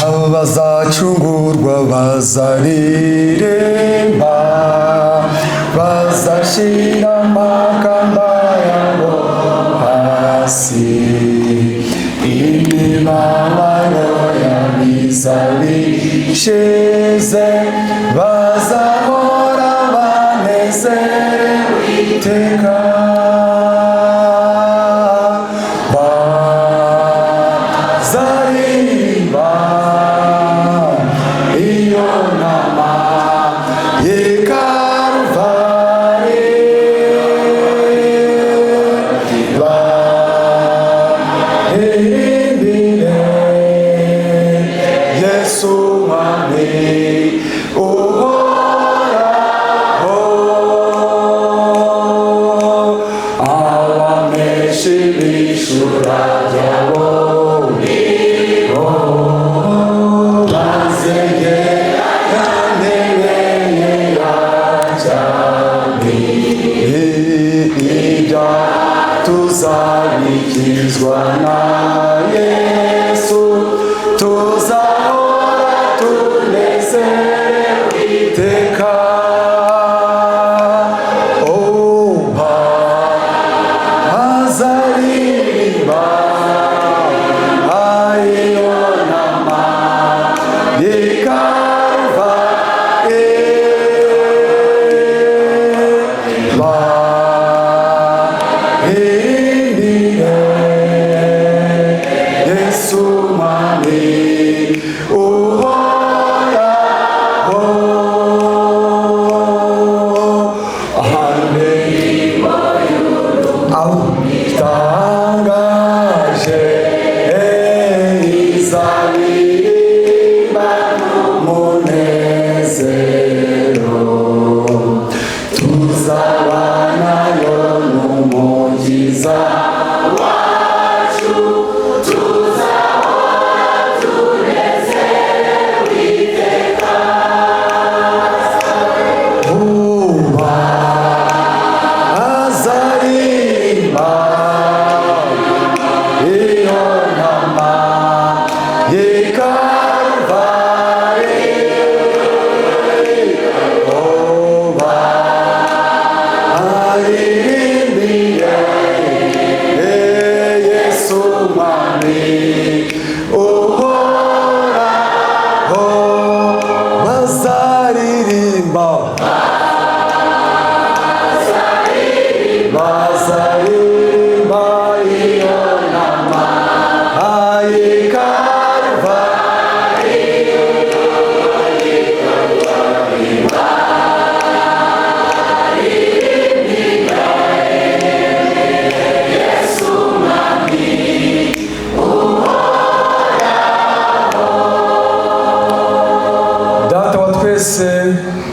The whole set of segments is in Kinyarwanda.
abazacungurwa bazaririmba, bazashira amakamba yabo hasi, imibabaro y'abizabishize, bazahora banezerewe iteka. Tuzabikizwa na Yesu, tuzahora tunezerewe iteka. Oh, bazaririmba ayo nama yekava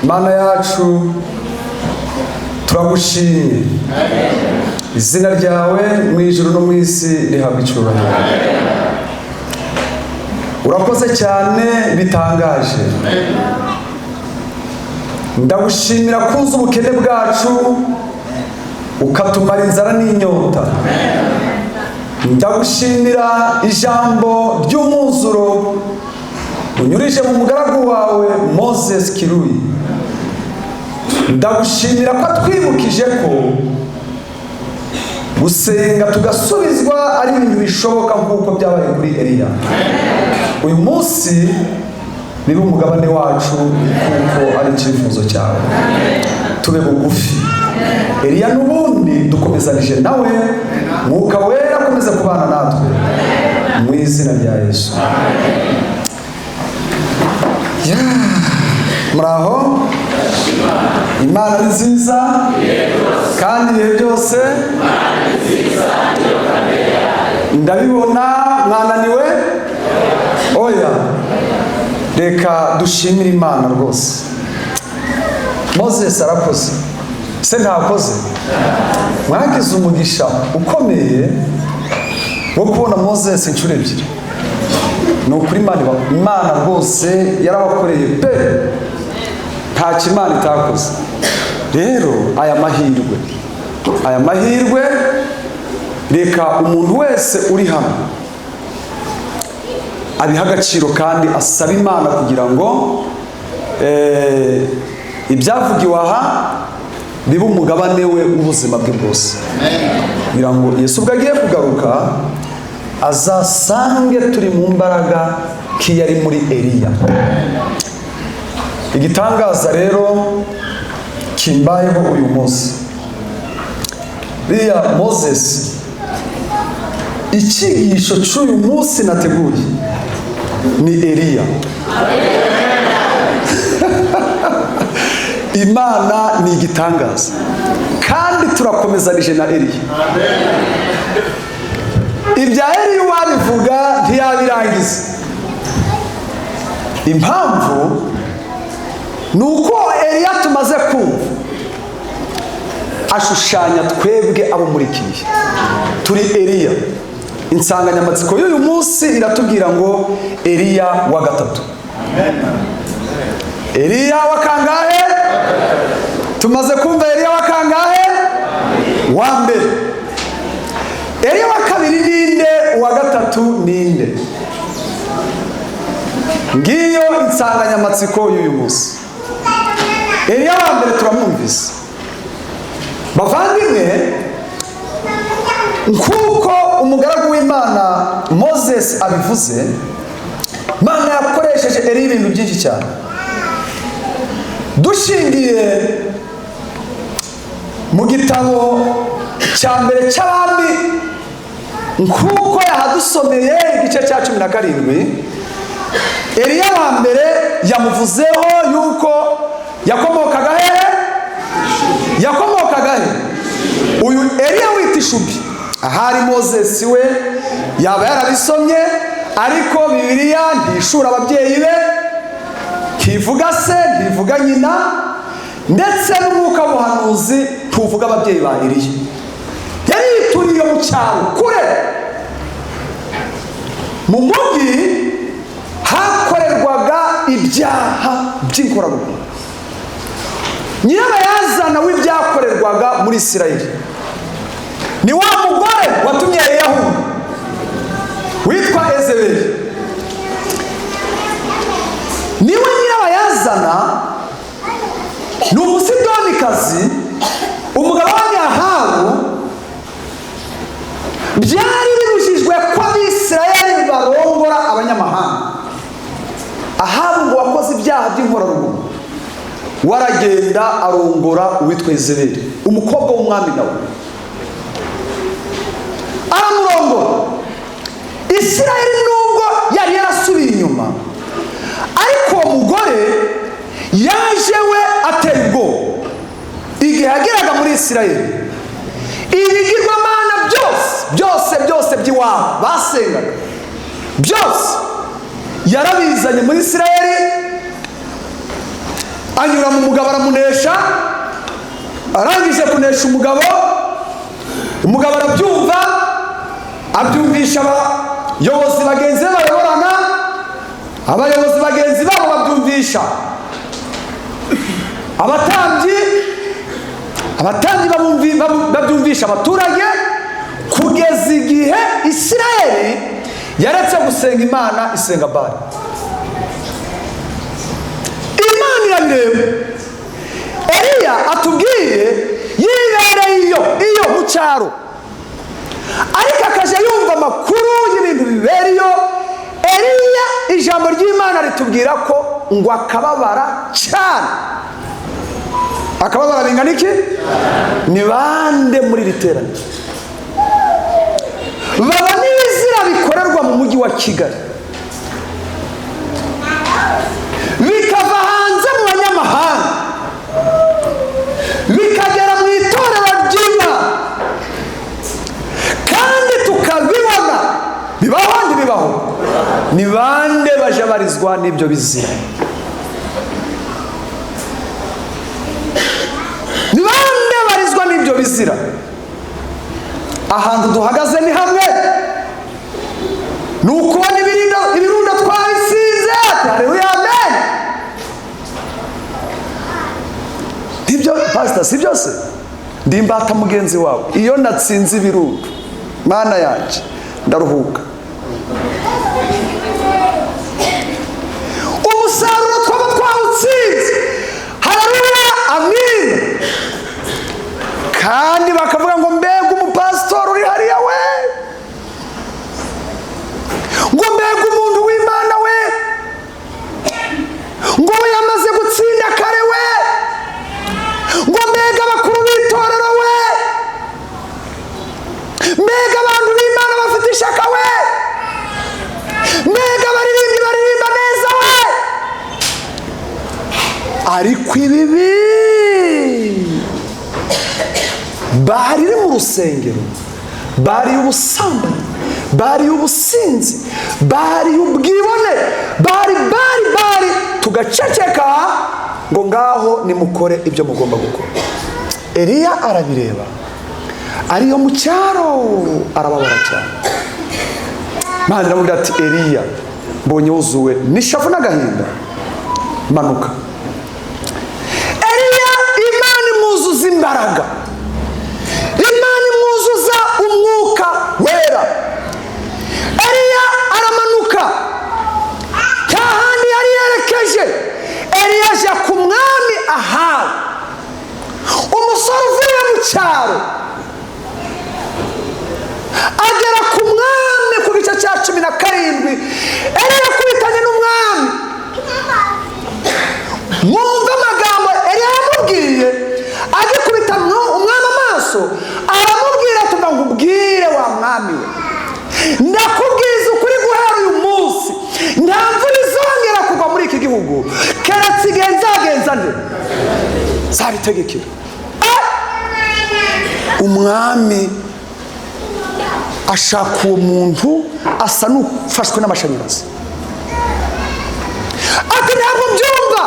Mana yacu turagushimye, izina ryawe mu ijuru no mu isi rihabwa icyubahiro. Urakoze cyane bitangaje, ndagushimira kuza ubukene bwacu ukatumara inzara n'inyota. Ndagushimira ijambo ry'umwuzuro unyurije mu mugaragu wawe Moses Kiruyi. Ndagushimira ko twibukije ko gusenga tugasubizwa ari ibintu bishoboka nk'uko byabaye kuri Eliya. Uyu munsi niba umugabane wacu kuko ari icyifuzo cyawe, tube bugufi. Eliya n'ubundi dukomezanije nawe, Mwuka Wera akomeze kubana natwe mu izina rya Yesu. Muraho, Imana ni nziza kandi ibihe byose ndabibona. Mwananiwe? Oya, reka dushimire Imana rwose. Moses arakoze, se ntakoze? Mwagize umugisha ukomeye wo kubona Moses inshuro ebyiri. Ni ukuri Imana rwose yarabakoreye pe, nta kimana itakoze. Rero aya mahirwe reka umuntu wese uri hano abiha agaciro kandi asaba Imana kugira ngo ibyavugiwe aha bibe umugabane we w'ubuzima bwe bwose, kugira ngo Yesu ubwo agiye kugaruka azasange turi mu mbaraga k'iyari muri Eliya. Igitangaza rero kimbayeho uyu munsi, biriya Moses, icyigisho cy'uyu munsi nateguye ni Eliya. Imana ni igitangaza kandi turakomezanije na Eliya. Ibya Eliya wabivuga ntiyabirangiza. Impamvu ni uko Eliya tumaze kumva ashushanya twebwe abo muri kiye turi Eliya. Insanganyamatsiko y'uyu munsi iratubwira ngo Eliya wa gatatu. Eliya wa kangahe? Tumaze kumva Eliya wa kangahe? Wa mbere. Eliya wa kabiri ninde? Wa gatatu ninde? Ngiyo insanganyamatsiko y'uyu munsi. Eliya wa mbere turamwumvise. Bavandimwe, nkuko umugaragu w'Imana Moses abivuze, Imana yakoresheje Eliya ibintu byinshi cyane. Dushingiye mu gitabo cya mbere cy'Abami, nkuko yahadusomeye igice cya 17, Eliya wa mbere yamuvuzeho yuko yakomokaga hehe? Yakomokaga he? Uyu Eliya wita Ishubi. Ahari Moses we yaba yarabisomye, ariko Bibiliya ntishura ababyeyi be, ntivuga se, ntivuga nyina, ndetse n'umwuka w'ubuhanuzi ntuvuga ababyeyi ba Eliya. Yari yituriye mu cyaro kure. Mu mujyi hakorerwaga ibyaha by'inkorarugo. Nyirabayazana w'ibyakorerwaga muri Isirayeli ni wa mugore watumye Eliya witwa Ezebeli. Niwe nyirabayazana, ni umusidonikazi, umugabo w'Ahabu. Byari bibujijwe ko Abisirayeli barongora abanyamahanga. Ahabu ngo wakoze ibyaha by'inkorarugo, waragenda arongora uwitwa Ezebeli, umukobwa w'umwami nawe aramurongora. Isirayeli nubwo yari yarasubiye inyuma, ariko uwo mugore yaje we ateye ubwoba. Igihe yageraga muri Isirayeli, ibigirwamana byose by'iwabo basengaga byose yarabizanye muri Isirayeli. Anyura mu mugabo aramunesha, arangije kunesha umugabo arabyumva, abyumvisha abayobozi bagenzi be bayoborana, abayobozi bagenzi babo babyumvisha abatambyi babyumvisha abaturage, kugeza igihe Isirayeli yaretse gusenga Imana, isenga Bali. Imana irareba. Eliya atubwiye yibereye iyo mu cyaro, ariko akaje yumva amakuru y'ibintu biberiyo. Eliya, ijambo ry'Imana ritubwira ko ngo akababara cyane. Akababara bingana iki? Ni bande muri iri teraniro babona ibizira bikorerwa mu mujyi wa Kigali, bikava hanze mu banyamahanga, bikagera mu itorero ry'Imana, kandi tukabibona? Bibaho ntibibaho? Ni bande baje barizwa n'ibyo bizira? Ni bande barizwa n'ibyo bizira? Ahantu duhagaze ni hamwe, ni ukubona ibirundo twabisize. Haleluya, amen. Nibyo pastor, si byose? Ndi imbata mugenzi wawe. Iyo natsinze ibirundo, Mana yanjye ndaruhuka. kandi bakavuga ngo mbega umupasitori uri hariya we, ngo mbega umuntu w'Imana we, ngo we yamaze gutsinda kare we, ngo mbega abakuru b'itorero we, mbega abantu b'Imana bafite ishaka we, mbega abaririmbyi baririmba neza we. Ariko ibibi bari mu rusengero, bari ubusambanyi, bari ubusinzi, bari ubwibone, bari tugaceceka ngo ngaho nimukore ibyo mugomba gukora. Eliya arabireba, ariyo mu cyaro arababara cyane. Imana iramubwira ati Eliya, mbonye wuzuwe n'ishavu n'agahinda, manuka. Eliya Imana imuzuza imbaraga, Imana imwuzuza umwuka wera. Eliya aramanuka, cyahandi yari yerekeje. Eliya aje ku mwami Ahabu, umusore uvuye mu cyaro, agera ku mwami ku gice cya 17. Eliya akubitanye n'umwami. Mwumva amagambo Eliya yamubwiye, agikubitana umwami amaso, aramubwira ati nkubwire wa mwami we, ndakubwiza ukuri guhera uyu munsi nta mvura izongera kugwa muri iki gihugu keretse igihe nzagenza nde zabitegekera. Umwami ashaka uwo muntu asa n'ufashwe n'amashanyarazi, ati ntabwo mbyumva.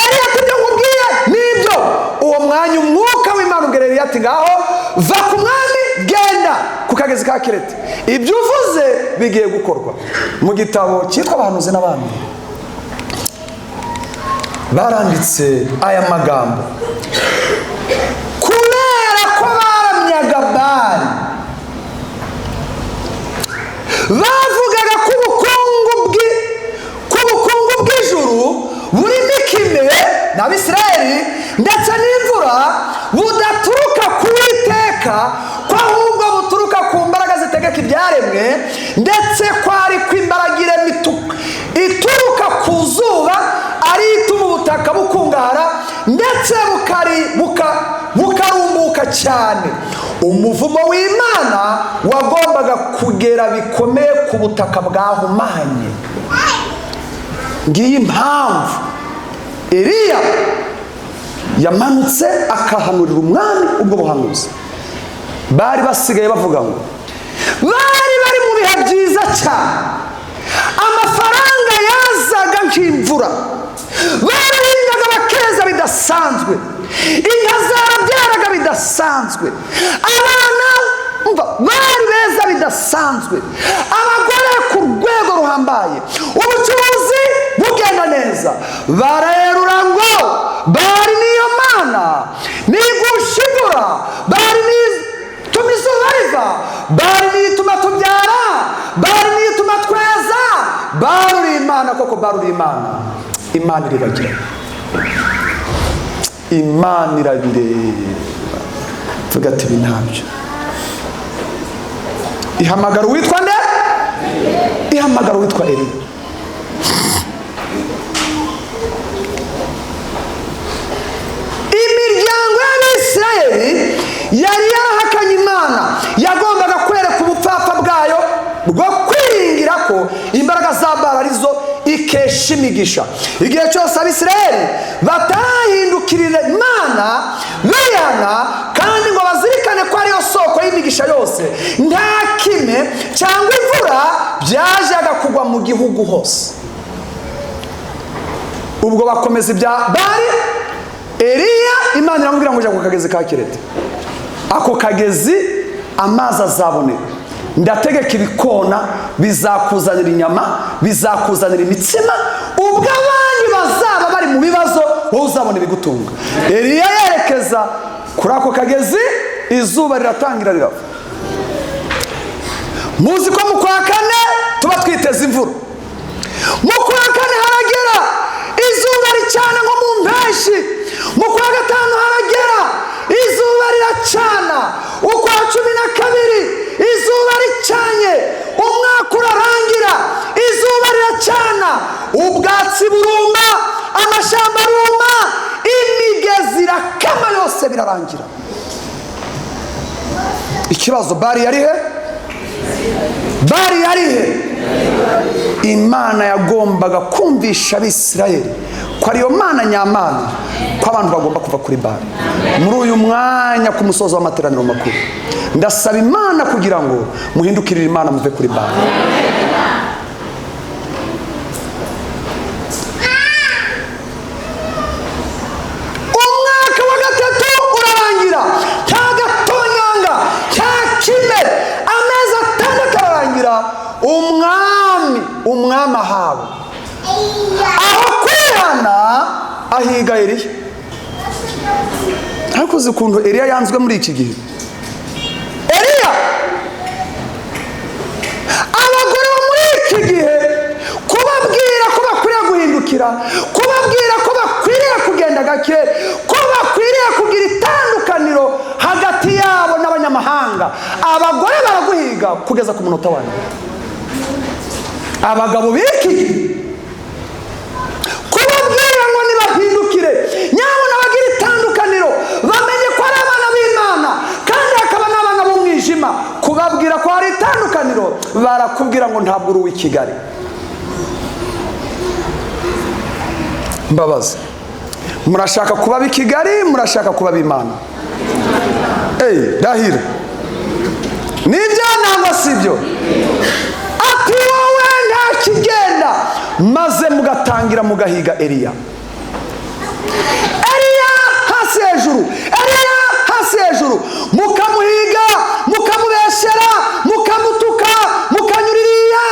Eliya ati ibyo nkubwiye nibyo. Uwo mwanya umwuka w'Imana ubwira Eliya ati ngaho va ku mwami, genda ku kagezi ka Kereti, ibyo uvuze bigiye gukorwa. Mu gitabo cyitwa Abahanuzi n'Abami baranditse aya magambo, kubera ko baramyaga Bali, bavugaga ko ubukungu bw'ijuru burimo ikime n'Abisirayeli ndetse n'imvura budaturuka ku Uwiteka, ko ahubwo buturuka ku mbaraga zitegeka ibyaremwe, ndetse ko ari ko imbaraga ituruka ku zuba ari ituma ubutaka bukungahara ndetse bukarumbuka cyane. Umuvumo w'Imana wagombaga kugera bikomeye ku butaka bwahumanye. Ngiyi impamvu Eliya yamanutse akahanurira umwami ubwo buhanuzi. Bari basigaye bavuga ngo bari mu bihe byiza cyane, amafaranga yazaga nk'imvura, barahingaga bakeza bidasanzwe, inka zarabyaraga bidasanzwe, abana bari beza bidasanzwe, abagore ku rwego ruhambaye, ubucuruzi bugenda neza. Barerura ngo Bali niyo Mana, nigushigura, Bali nituma izuba riva, Bali nituma tubyara, Bali nituma tweza. Bali uri Imana koko, Bali uri Imana. Imana iribagira, Imana irabireba, tuvuga ati ibi ntabyo. Ihamagara uwitwa nde? Ihamagara uwitwa Eliya. Imiryango y'Abisirayeli yari yarahakanye Imana, yagombaga kwereka ubupfapfa bwayo bwo kwiringira ko imbaraga za Bali arizo ikesha imigisha. Igihe cyose Abisirayeli batahindukirira Imana bihana kandi ngo bazirikane ko ariyo soko y'imigisha yose, nta kime cyangwa imvura byajaga kugwa mu gihugu hose. Ubwo bakomeza ibya Bali. Eliya Imana iramubwira ngo ujya ku kagezi ka Kereti, ako kagezi amazi azaboneka, ndategeka ibikona bizakuzanira inyama, bizakuzanira imitsima, ubwo abandi bazaba bari mu bibazo wowe uzabona ibigutunga. Eliya yerekeza kuri ako kagezi, izuba riratangira rirava. Muzi ko mu kwa kane tuba twiteza imvura, mu kwa kane haragera izuba ricana nko mu mpeshi, mu kwa gatanu haragera izuba riracana ubwatsi buruma, amashyamba aruma, imigezi irakama, yose birarangira. Ikibazo, Bali yari he? Bali yari he? Imana yagombaga kumvisha Abisirayeli ko ariyo Mana nyamana, ko abantu bagomba kuva kuri Bali. Muri uyu mwanya ku musozo w'amateraniro makuru, ndasaba Imana kugira ngo muhindukirire Imana, muve kuri Bali. Umwaka wa gatatu urarangira, cya gatonyanga cya kine, amezi atandatu ararangira. Umwami Ahabu aho kwihana ahiga Eliya. Ariko uzi ukuntu Eliya yanzwe muri iki gihe? Eliya, abagore bo muri iki gihe kubabwira ko bakwiriye guhindukira, kubabwira ko bakwiriye kugenda gake, ko bakwiriye kugira itandukaniro hagati yabo n'abanyamahanga, abagore baraguhiga kugeza ku munota wa nyuma. Abagabo b'iki kubabwira ngo nibahindukire, nyabona bagira itandukaniro, bamenye ko ari abana b'Imana kandi hakaba n'abana b'umwijima. Kubabwira ko hari itandukaniro, barakubwira ngo ntabwo uri uw'i Kigali. Mbabazi, murashaka kuba b'i Kigali, murashaka kuba b'Imana? Dahira, nibyo nangwa sibyo? Ati wowe nta kigenda, maze mugatangira mugahiga Eliya. Eliya hasi hejuru, Eliya hasi hejuru, mukamuhiga, mukamubeshyera, mukamutuka, mukanyuririya.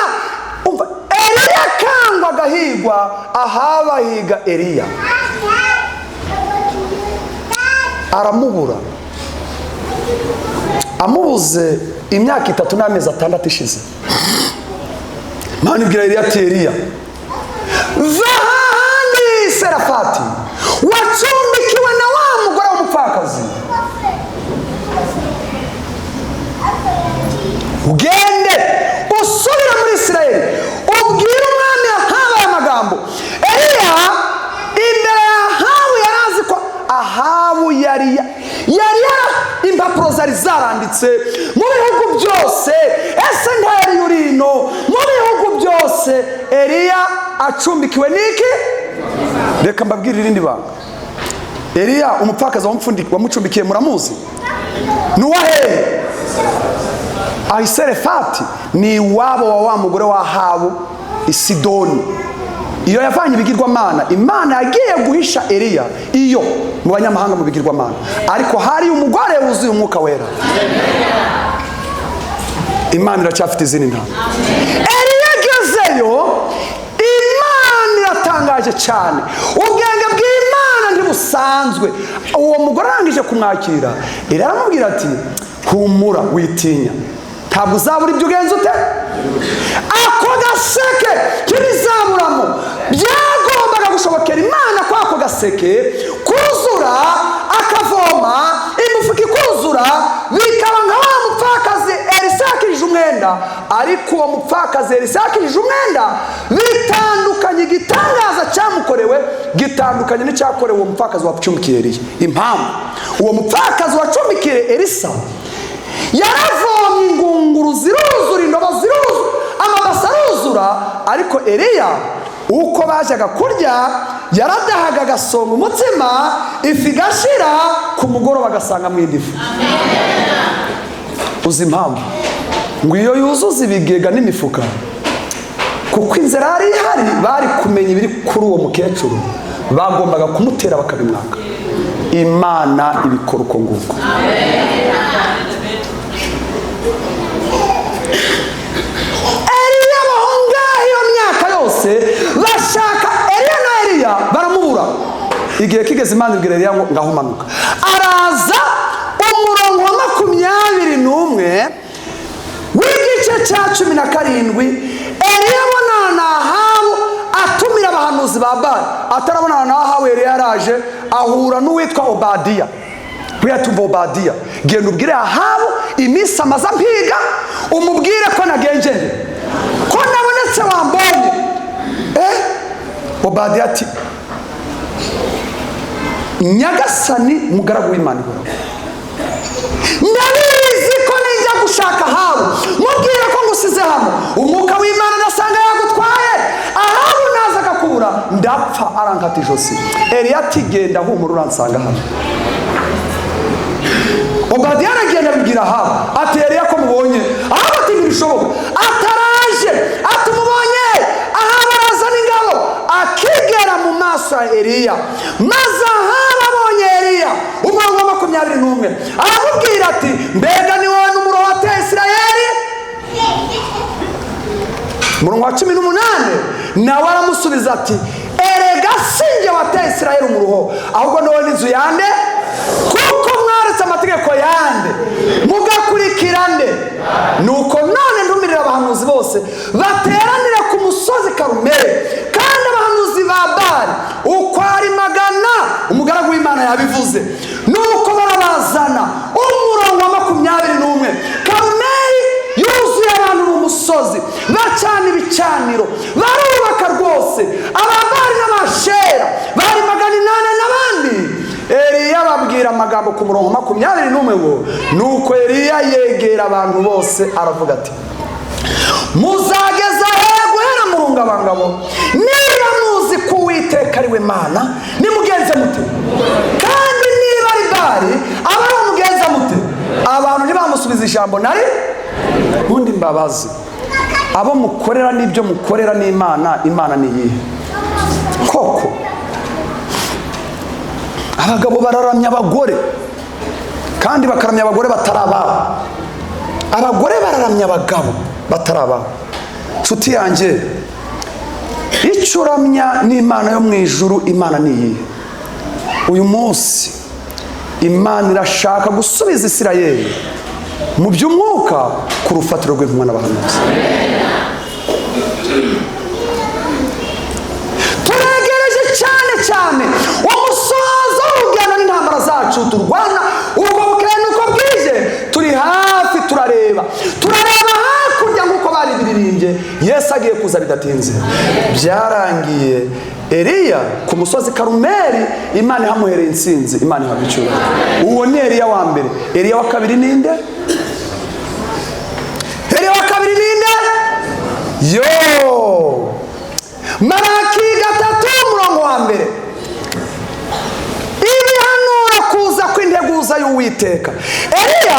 Umva, Eliya kangwa agahigwa, Ahabu ahiga Eliya. Aramubura, amubuze imyaka 3 n'amezi 6 ishize. Imana ibwira Eliya ati, Eliya, va hahandi Serafati wacumbikiwe na wa mugore w'umupfakazi, ugende usubira muri Isirayeli, ubwire umwami Ahabu aya magambo. Eliya imbere ya Ahabu yarazi ko Ahabu yari impapuro zari zaranditse mu bihugu byose. Ese ntari urino mu bihugu byose Eliya acumbikiwe niki? Reka mbabwire irindi banga. Eliya umupfakazi wamucumbikiye muramuzi? Nuwahe? Serafati ni wabo wa mugore wa Ahabu i Sidoni. Iyo yavanye ibigirwamana, Imana yagiye guhisha Eliya iyo mu banyamahanga mu bigirwamana, ariko hari umugore wuzuye umwuka wera. Imana iracyafite izindi ntama. Eliya agezeyo, Imana iratangaje cyane, ubwenge bw'Imana ntibusanzwe. Uwo mugore arangije kumwakira, Eliya aramubwira ati, humura witinya, ntabwo uzabura ibyo ugenza ute. Ako gaseke kirizaburamo byagombaga gushobokera Imana ko ako gaseke kuzura, akavoma imifuka ikuzura, bikaba nka wa mupfakazi Elisa yakirije umwenda. Ariko uwo mupfakazi Elisa yakirije umwenda bitandukanye, igitangaza cyamukorewe gitandukanye n'icyakorewe uwo mupfakazi wacumbikiye Eliya. Impamvu uwo mupfakazi wacumbikiye Elisa yaravomye ingunguru ziruzura, indobo ziruzura, amabasa aruzura, ariko Eliya uko bajyaga kurya yaradahaga agasonga umutsima, ifu igashira, ku mugoroba agasanga mu indi fu. Uzi impamvu? Ngo iyo yuzuza ibigega n'imifuka, kuko inzira yari ihari, bari kumenya ibiri kuri uwo mukecuru, bagombaga kumutera bakabimwaka. Imana ibikora uko nguko. Eliya bahonga iyo myaka yose bashaka Eliya na Eliya baramubura. Igihe kigeze, Imana ibwira Eliya ngo ngaho manuka. Araza umurongo wa 21 w'igice cya 17, Eliya abonana na Ahabu, atumira abahanuzi ba Bali. Atarabonana na Ahabu, Eliya yaraje ahura n'uwitwa Obadiya. Wiyatumva Obadiya, genda ubwire Ahabu iminsi amaze mpiga, umubwire ko nagenjene, ko nabonetse wambonye. Obadiya ati nyagasani mugaragu w'Imana ihoraho, ndabizi ko nijya gushaka Ahabu mubwira ko ngusize hano umwuka w'Imana ndasanga yagutwaye, Ahabu naza akakubura ndapfa arankata ijosi. Eliya ati genda humura uransanga hano. Obadiya aragenda abibwira Ahabu ati Eliya ko mubonye. Ahabu ati ntibishoboka, ataraje atumubonye. Ahabu arazana ingabo akigera mu maso ya Eliya, maze Ahabu abonye Eliya umurongo wa 21 aramubwira ati mbega ni wowe n'umuroho wateye Isirayeli? Umurongo wa 18 nawe aramusubiza ati erega sinjye wateye Isirayeli umuruho, ahubwo nawe n'inzu yande, kuko mwaretse amategeko yande mugakurikira nde. Nuko none ntumirira abahanuzi bose bateranira ku musozi Karumeli, kandi abahanuzi ba Bali uko ari 100 umugaragu w'Imana yabivuze. Nuko barabazana umurongo wa 21 Karumeli yuzuye abantu mu musozi, bacana ibicaniro, barubaka rwose. Ababali n'Abashera bari 800 n'abandi. Eliya babwira amagambo ku murongo 21 ngo nuko Eliya yegera abantu bose aravuga ati muzageza he guhera mu rungabangabo? Niba muzi ko Uwiteka ari we Mana nimugenze mute, kandi niba ari Bali aba ari umugenza mute. Abantu ntibamusubiza ijambo nari ubundi mbabazi, abo mukorera n'ibyo mukorera n'Imana, Imana ni iyihe koko? Abagabo bararamya abagore kandi bakaramya abagore batarababo, abagore bararamya abagabo batarababo. Nshuti yanjye, icyo uramya n'Imana yo mu ijuru, Imana ni iyihe? Uyu munsi Imana irashaka gusubiza Isirayeli mu by'umwuka ku rufatiro rw'intumwa n'abahanuzi. Turegereje cyane cyane umusozo w'urugendo n'intambara zacu turwana, uko bukeye n'uko bwije turi hafi, turareba hakurya nk'uko bari biririmbye. Yesu agiye kuza bidatinze. Byarangiye Eliya ku musozi Karumeli, Imana ihamuhereye insinzi, Imana ihabwa icyubahiro. Uwo ni Eliya wa mbere. Eliya wa kabiri ninde? Eliya wa kabiri ninde? Yo Malaki 3 umurongo wa mbere, ibihanura kuza kw'integuza y'Uwiteka. Eliya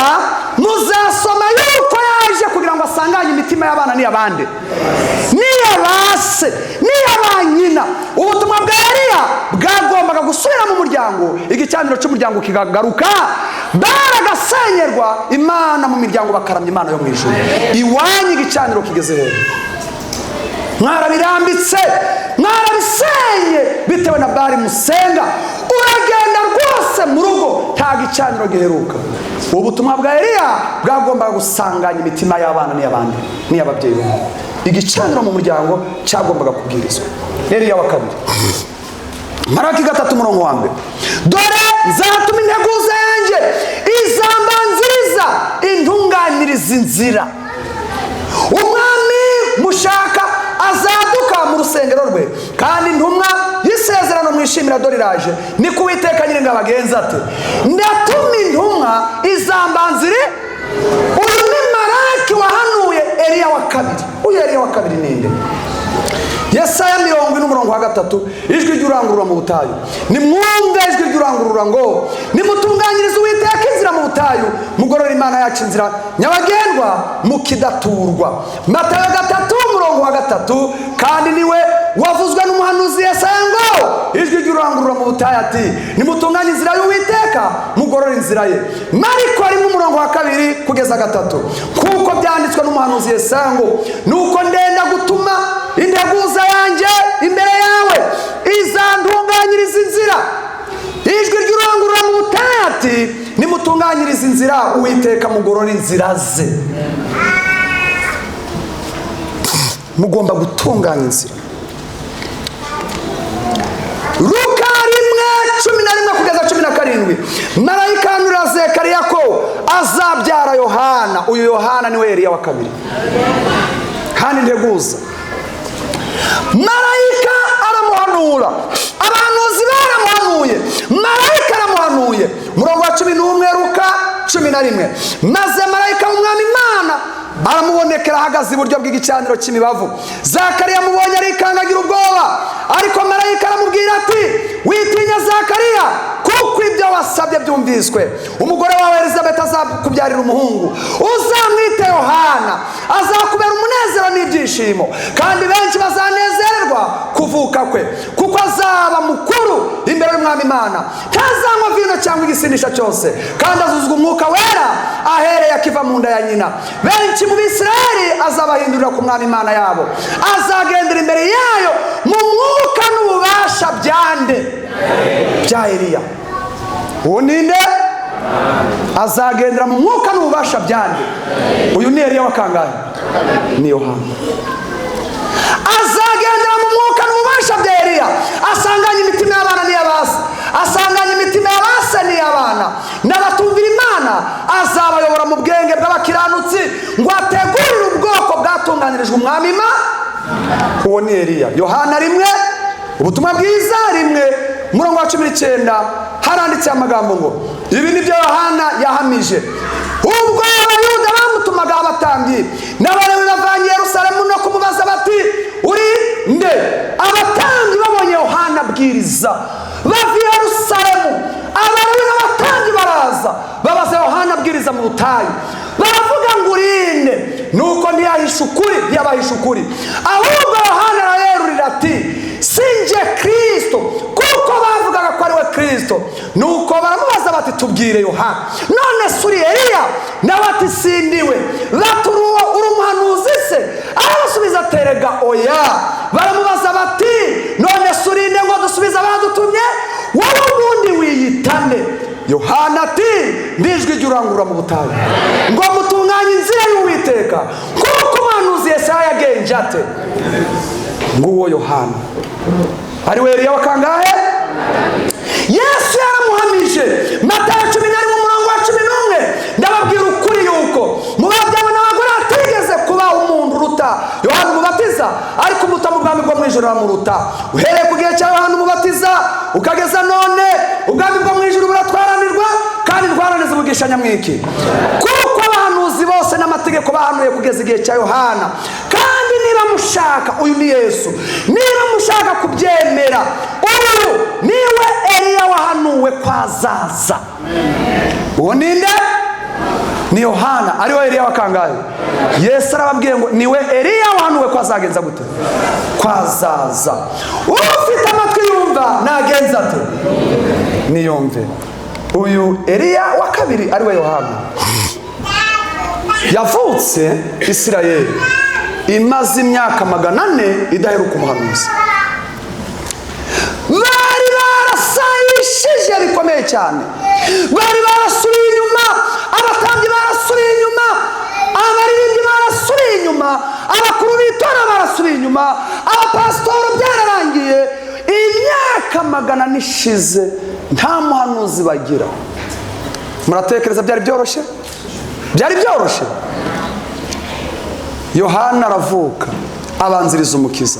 muzasoma yuko yaje kugira ngo asanganye imitima y'abana n'iy'abandi, n'iy'abase, n'iy'abanyina. Ubutumwa bwa Eliya bwagombaga gusubira mu muryango, igicaniro cy'umuryango kikagaruka, baragasenyerwa, Imana mu miryango bakaramya Imana yo mu ijuru. Iwanyu igicaniro kigeze hehe? Mwarabirambitse, mwarabisenye bitewe na Bali musenga, uragenda rwose mu rugo nta gicaniro giheruka. Ubutumwa bwa Eliya bwagombaga gusanganya imitima y'abana n'iy'abandi n'iy'ababyeyi babo. Igicaniro mu muryango cyagombaga kubwirizwa. Eliya wa kabiri, Malaki 3 umurongo wa mbere, dore nzatuma integuza yanjye izambanziriza intunganyiriza inzira. Umwami mushaka azaduka mu rusengero rwe, kandi intumwa y'isezerano mwishimira dore iraje. Ni ku Uwiteka Nyiringabo agenza ate, ndatuma intumwa izambanzire. Uyu ni Malaki wahanuye Eliya wa kabiri. Uyu Eliya wa kabiri ninde? Yesaya 40 umurongo wa 3, ijwi ry'urangurura mu butayu, nimwumve ijwi ry'urangurura ngo nimutunganyirize Uwiteka inzira mu butayu, mugorora Imana yacu inzira nyabagendwa mukidaturwa. Matayo 3 umurongo wa 3, kandi niwe wavuzwe n'umuhanuzi Yesaya ngo ijwi ry'urangurura mu butayu ati nimutunganye inzira y'Uwiteka mugorora inzira ye. Mariko 1 umurongo wa 2 kugeza 3, kuko byanditswe n'umuhanuzi Yesaya ngo nuko ndenda gutuma integuza yanjye imbere yawe izantunganyiriza inzira. Ijwi ry'urangurura mu butayu ati nimutunganyiriza inzira Uwiteka mugorora inzira ze. Mugomba gutunganya inzira. Luka 1:11 kugeza 17, marayika ahanurira Zekariya ko azabyara Yohana. Uyu Yohana niwe Eliya wa kabiri, kandi integuza. Marayika aramuha guhanura, abahanuzi baramuhanuye, marayika aramuhanuye. Murongo wa 11 Luka 11. Maze marayika w'umwami Imana aramubonekera ahagaze iburyo bw'igicaniro cy'imibavu. Zakariya amubonye arikangagira ubwoba, ariko marayika aramubwira ati witinya Zakariya, kuko ibyo wasabye byumviswe. Umugore wawe Elizabeth azakubyarira umuhungu, uzamwite Yohana. Azakubera umunezero n'ibyishimo, kandi benshi bazanezererwa kuvuka kwe, kuko azaba mukuru imbere y'umwami Imana. Ntazanywa vino cyangwa igisindisha cyose, kandi azuzwa umwuka wera ahereye akiva mu nda ya nyina. Benshi mu Bisirayeli azabahindurira ku mwami Imana yabo, azagendera imbere yayo mu mwuka n'ububasha byande bya Eliya. Uwo ninde? Azagendera mu mwuka n'ububasha byande. Uyu ni Eliya wa kangahe? Ni Yohana. Azagendera mu mwuka n'ububasha bya Eliya, asanganye imitima y'abana n'iy'abase, asanganye imitima y'abase n'iy'abana, n'abatumvira Imana azabayobora mu bwenge bw'abakiranutsi, ngo ategurire ubwoko bwatunganirijwe umwami Imana. Uwo ni Eliya. Yohana 1, ubutumwa bwiza 1 murongo wa 19 haranditse amagambo ngo ibi ni byo Yohana yahamije ubwo abayuda bamutumaga abatambyi n'abalewi bavanye Yerusalemu no kumubaza bati uri nde. Abatambyi babonye Yohana abwiriza bava Yerusalemu, abalewi n'abatambyi baraza babaza Yohana abwiriza mu butayu, baravuga ngo urinde. Nuko ntiyahisha ukuri, ahubwo Yohana arayerurira ati sinje Kristo, kuko bavugaga ko ari we Kristo. Nuko baramubaza bati tubwire Yohana, none suri Eliya? Nawe ati sindiwe. Bati uri umuhanuzi se? Arabasubiza aterega oya. Baramubaza bati none suri nde ngo dusubize abadutumye? Wowe ubundi wiyitane? Yohana ati ndijwi ry'urangurura mu butayu ngo mutunganye inzira y'Uwiteka, kuko umuhanuzi Yesaya yagenje ate. Nguwo Yohana ari we Eliya wa kangahe? Yesu yaramuhamije. Matayo 11 murongo wa 11, ndababwira ukuri yuko mu bagabo n'abagore hatigeze kuba umuntu uruta Yohana umubatiza, ariko umuta mu bwami bwo mu ijuru aramuruta. Uhereye ku gihe cya Yohana umubatiza ukageza none, ubwami bwo mu ijuru buratwaranirwa, kandi ntwaraniza umugisha nyamwiki, kuko abahanuzi bose n'amategeko bahanuye kugeza igihe cya Yohana. Kandi niba mushaka, uyu ni Yesu, niba mushaka kubyemera, uyu niwe Eliya wahanuwe kwazaza. Uwo ninde? Ni Yohana. Ari we Eliya wa kangahe? Yesu arababwiye ngo niwe Eliya wahanuwe kwazagenza gute? Kwazaza. Ufite amatwi yumva nagenza ate? Niyumve. Uyu Eliya wa kabiri ari we Yohana yavutse Isirayeli imaze imyaka 400 idaheruka umuhanuzi. Bari barasayishije bikomeye cyane, bari barasubiye inyuma, abatambyi barasubiye inyuma, abaririmbyi barasubiye inyuma, abakuru b'itora barasubiye inyuma, abapasitoro byararangiye. Imyaka 400 ishize nta muhanuzi bagira. Muratekereza byari byoroshye? Byari byoroshye? Yohana aravuka abanziriza umukiza.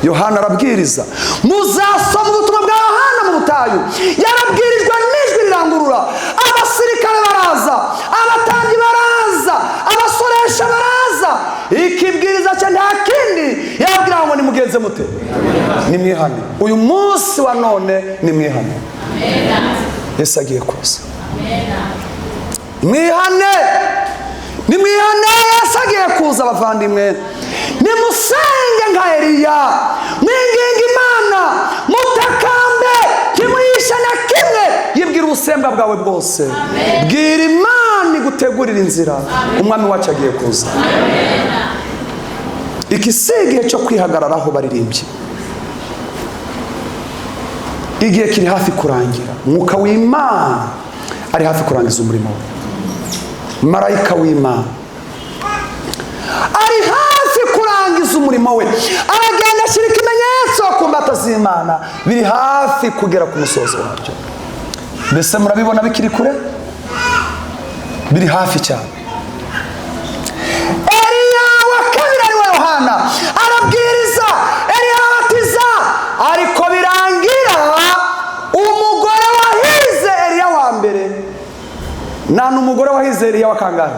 Yohana arabwiriza. Muzasoma ubutumwa bwa Yohana mu butayu, yarabwirijwe n'ijwi rirangurura. Abasirikare baraza, abatambyi baraza, abasoresha baraza. Ikibwiriza cye nta kindi yabwira ngo nimugenze mute? Nimwihane. Uyu munsi wa none nimwihane. Yesu agiye kuza. Mwihane, nimwihane, Yesu agiye kuza bavandimwe. Nimusenge nka Eliya, mwinginge Imana, mutakambe, ntimuyishe na kimwe. Yibwira ubusembwa bwawe bwose, bwira Imana igutegurira inzira. Umwami wacu agiye kuza. Ikisigihe cyo kwihagararaho baririmbye, igihe kiri hafi kurangira. Mwuka w'Imana ari hafi kurangiza umurimo we. Marayika w'Imana ari hafi kurangiza umurimo we, aragenda ashyira ikimenyetso ku mbata z'Imana, biri hafi kugera ku musozo wabyo. Mbese murabibona bikiri kure? Biri hafi cyane. Eliya wa kabiri ari we Yohana arabwiriza, Eliya arabatiza, ariko wahize Eliya wa kangahe?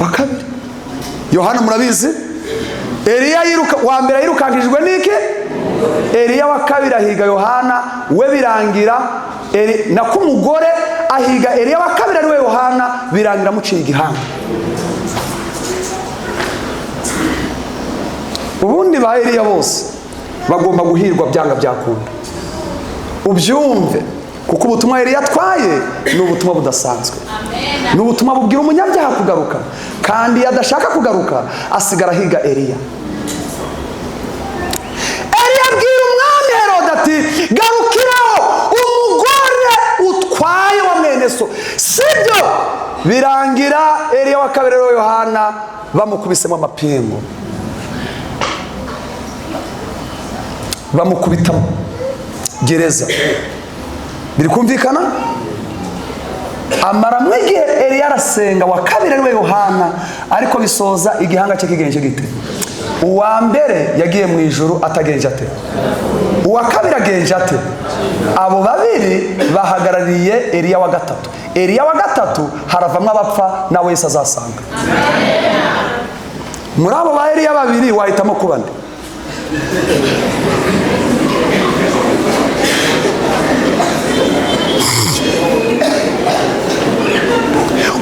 Wa kabiri. Yohana murabizi Eliya wa mbere yirukangijwe niki? Eliya wa kabiri ahiga Yohana, we birangira na kumugore ahiga Eliya wa kabiri ari we Yohana, birangira muciye igihanga. Ubundi ba Eliya bose bagomba guhirwa byanga byakunda. Ubyumve, kuko ubutumwa Eliya atwaye ni ubutumwa budasanzwe. Ni ubutumwa bubwira umunyabyaha kugaruka, kandi yadashaka kugaruka asigara higa Eliya. Eliya abwira umwami Herode ati garukiraho umugore utwaye wa mwene so, sibyo? Birangira Eliya wa kabiri wa Yohana bamukubisemo amapingu, bamukubita gereza. Biri kumvikana? Amara mwege Eliya arasenga, wa kabiri ari we Yohana, ariko bisoza igihanga cye kigenje gite? Uwa mbere yagiye mu ijuru atagenje ate? Uwa kabiri agenje ate? Abo babiri bahagarariye Eliya wa gatatu. Eliya wa gatatu haravamwe abapfa na wese azasanga. Muri abo ba Eliya babiri wahitamo kuba nde?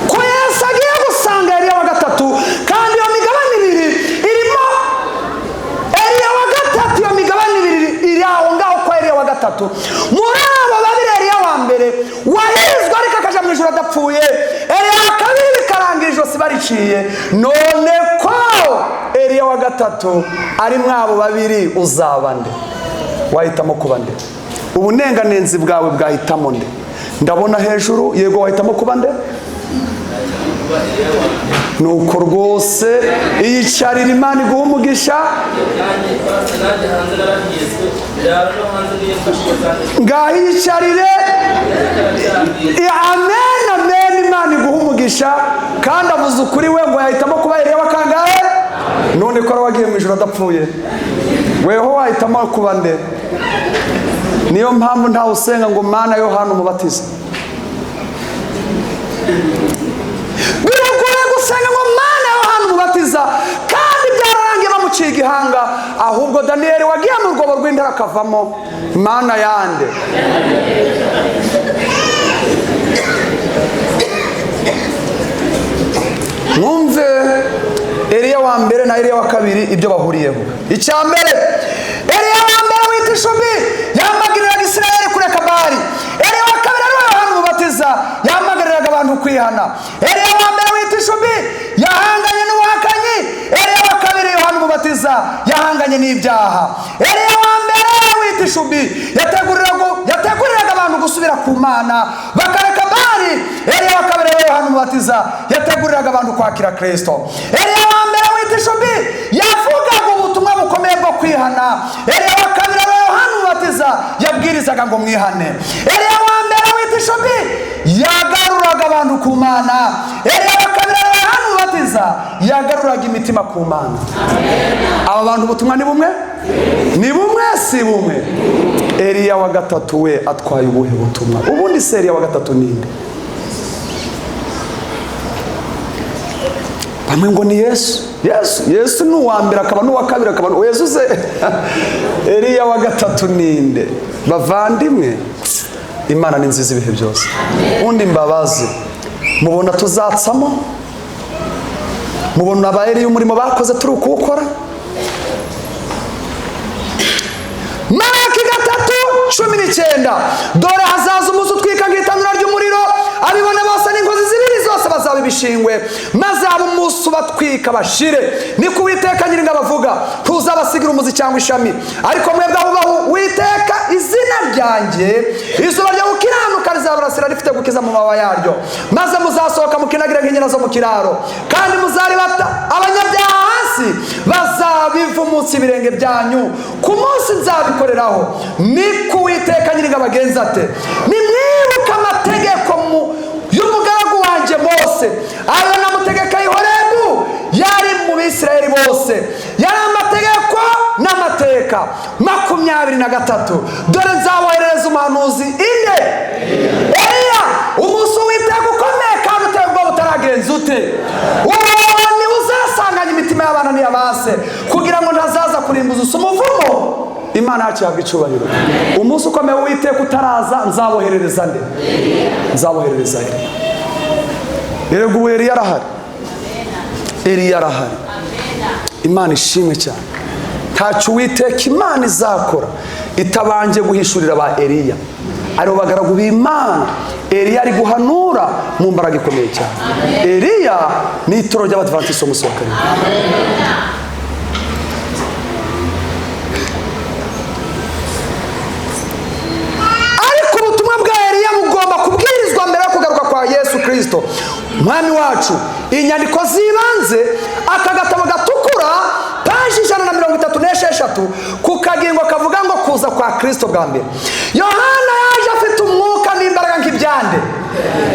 Ko Yesu agiye gusanga Eliya wa gatatu, kandi iyo migabane ibiri irimo Eliya wa gatatu, iyo migabane ibiri iri aho ngaho kwa Eliya wa gatatu. Muri abo babiri Eliya wa mbere wahizwe ariko akaja mu ijuru adapfuye, Eliya wa kabiri karangira ijosi bariciye. None ko Eliya wa gatatu ari mwabo babiri uzaba nde? Wahitamo kuba nde? Ubunenganenzi bwawe bwahitamo nde? Ndabona hejuru, yego wahitamo kuba nde? Nuko rwose iyicarira Imana iguha umugisha, ngaho iyicarire. Amen amen, Imana iguha umugisha. Kandi avuze ukuri we ngo yahitamo kuba Eliya wa kangahe? None ko wagiye mu ijuru adapfuye, weho wahitamo kuba nde? Niyo mpamvu ntawe usenga ngo Mana Yohana umubatiza. Biragoye gusenga ngo Mana Yohana umubatiza kandi byararangiye bamuciye igihanga. Ahubwo Daniyeli wagiye mu rwobo rw'intare akavamo. Mana yande? Mwumve Eliya wa mbere na Eliya wa kabiri ibyo bahuriyeho. Icya mbere, Eliya wa mbere wita Ishubi yamagariraga Isirayeli kureka Bali. Eliya wa kabiri ari we Yohana umubatiza yamagariraga abantu kwihana. Eliya wa mbere wita Ishubi yahanganye n'ubuhakanyi, Eliya wa kabiri Yohana umubatiza yahanganye n'ibyaha. Eliya wa mbere wita Ishubi yateguriraga abantu gusubira ku Mana bakareka Bali. Eliya wa kabiri Yohana umubatiza yateguriraga abantu kwakira Kristo. Eliya wa mbere wita Ishubi yavugaga ubutumwa bukomeye bwo kwihana. Eliya wa kabiri Yohana umubatiza yabwirizaga ngo mwihane. Eliya wa mbere wita Ishubi yagaruraga abantu ku Mana. Eliya wa kabiri Yohana umubatiza yagaruraga imitima ku Mana. Aba bantu ubutumwa ni bumwe? Ni bumwe si bumwe? Eliya wa gatatu we atwaye ubuhe butumwa? Ubundi se Eliya wa gatatu ninde? Bamwe ngo ni Yesu ni uwa mbere akaba n'uwa kabiri akaba Yesu se. Eliya wa gatatu ninde? Bavandimwe, Imana ni nziza ibihe byose. Undi mbabazi, mubona tuzatsamo? Mubona aba Eliya umurimo bakoze turi kuwukora? Malaki 3:19, dore hazaza umunsi utwika nk'itanura ry'umuriro, abibona bose n'inkozi zibiri zose bazaba ibishingwe, maze abo umunsi batwika bashire. Niko Uwiteka Nyiringabo avuga, ntuzabasigira umuzi cyangwa ishami, ariko mwebwe abubaho Uwiteka izina ryanjye, izuba ryo gukiranuka rizabarasira rifite gukiza mu mababa yaryo, maze muzasohoka mukinagire nk'inyana zo mu kiraro, kandi muzaribata abanyabyaha hasi bazabiva umunsi ibirenge byanyu, ku munsi nzabikoreraho. Niko Uwiteka Nyiringabo agenza ate, nimwibuke amategeko y'umugaragu wanjye Mose, ayo namutegeka i Horebu, yari mu Bisirayeli bose, yari amategeko n'amateka 23. Dore nzaboherereza umuhanuzi ine, Eliya, umunsi Uwiteka ukomeye kandi uteye ubwoba butaragenda. uzabigenza ute? Uwo ni uzasanganya imitima y'abana n'iyabase kugira ngo ntazaza kurimbuza usa umuvumo. Imana yacu yahabwa icyubahiro. Umunsi ukomeye w'Uwiteka utaraza nzaboherereza nde? Nzaboherereza Eliya. Erega ubu Eliya arahari. Eliya arahari. Imana ishimwe cyane. Ntacyo Uwiteka Imana izakora itabanje guhishurira ba Eliya. Aribo bagaragu b'Imana. Eliya ari guhanura mu mbaraga ikomeye cyane. Eliya ni itoro ry'Abadiventisti b'umunsi wa karindwi. Ariko ubutumwa bwa Eliya bugomba kubwirizwa mbere yo kugaruka kwa Yesu Kristo Mwami wacu. Inyandiko z'ibanze, aka gatabo gatukura paji 136 ku kagingo kavuga ngo kuza kwa Kristo bwa mbere. Yohana yaje afite umwuka n'imbaraga nk'ibyande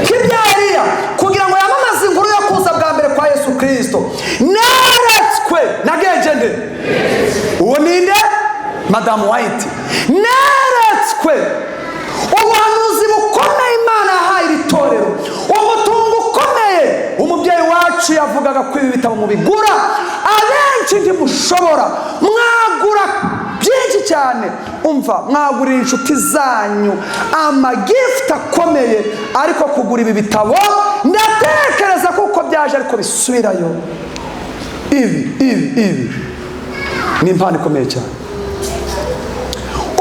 nk'ibya Eliya kugira ngo yamamaze inkuru yo kuza bwa mbere kwa Yesu Kristo. Neretswe na gejende. Uwo ninde? Madam White. Neretswe ubuhanuzi bukomeye Imana yahaye itorero, umutungo ukomeye. Umubyeyi wacu yavugaga ko ibi bitabo mubigura, abenshi ntimushobora, mwagura byinshi cyane. Umva, mwagurira inshuti zanyu amagift akomeye, ariko kugura ibi bitabo ndatekereza kuko byaje ariko bisubirayo. Ibi ni impano ikomeye cyane.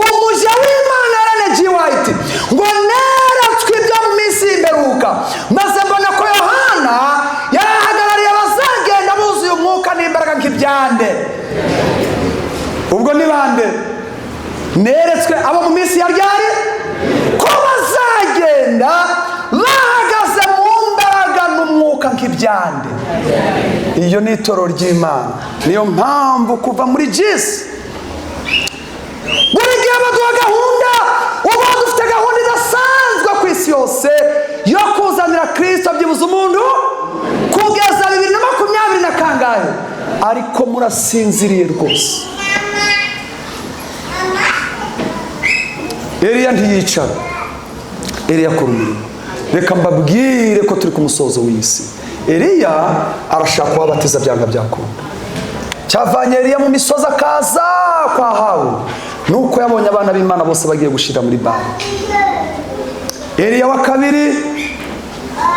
Umuja w'Imana Ellen G. White ngo neretswe ibyo mu minsi y'imperuka, maze mbona ko Yohana yarahagarariye abazagenda buzuye umwuka n'imbaraga nk'ibyande. Ubwo ni bande? Neretswe abo mu minsi ya ryari ko bazagenda bahagaze mu mbaraga n'umwuka nk'ibyande. Iyo ni itoro ry'Imana. Niyo mpamvu kuva muri Jisi buri gihe baduha gahunda, ubu dufite gahunda idasanzwe ku isi yose yo kuzanira Kristo byibuze umuntu kugeza 2020 na kangahe. Ariko murasinziriye rwose. Eliya ntiyicara, Eliya akora umurimo. Reka mbabwire ko turi ku musozo w'isi. Eliya arashaka kubabatiza byanga byakunda. Cyavanye Eliya mu misozi akaza kwa Hawu nuko yabonye abana b'Imana bose bagiye gushira muri Bali. Eliya wa kabiri